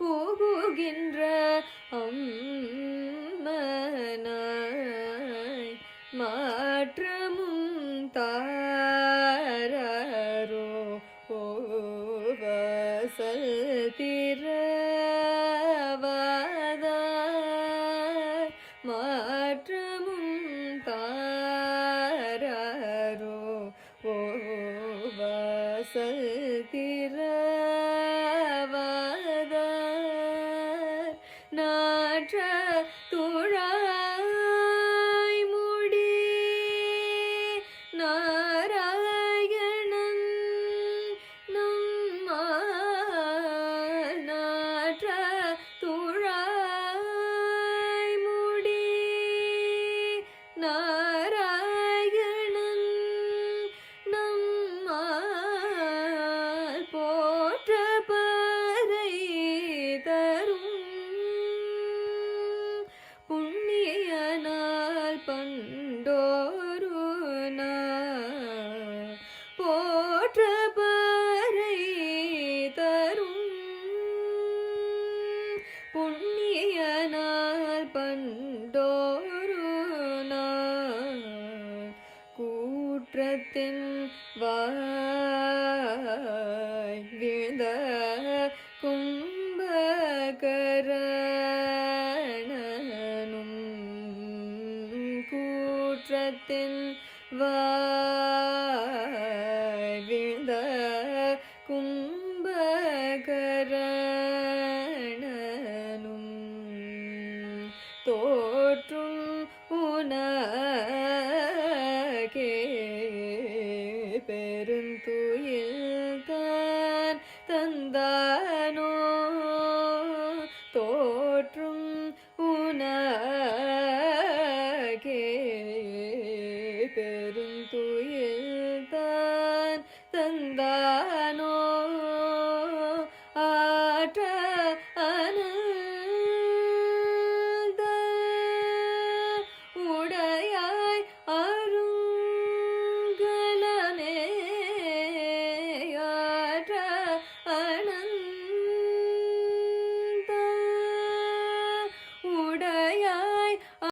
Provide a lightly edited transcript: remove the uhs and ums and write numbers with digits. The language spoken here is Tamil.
புகுகின்ற அம்மனாய் மாற்றமும் தாரரோ ஓவசல் திரவாதார் மாற்றமும் தாரரோ ஓவசல் திரவாதார் நாற்ற துழாய் முடி நாராயணன் நம்மால் நாற்ற துழாய் முடி நாராயணன் நம்மால் போற்ற பறை தரும் புண்ணியனால் பண்டோரு நாள் போற்ற பறை தரும் புண்ணியனால் பண்டோரு நாள் கூற்றத்தின் வாய் வீழ்ந்த கும்பகரணனும் கூற்றத்தின் வாய் வீழ்ந்த கும்பகரணனும் தோற்றும் உனக்கே பெருந்துயில் தான் தந்தானோ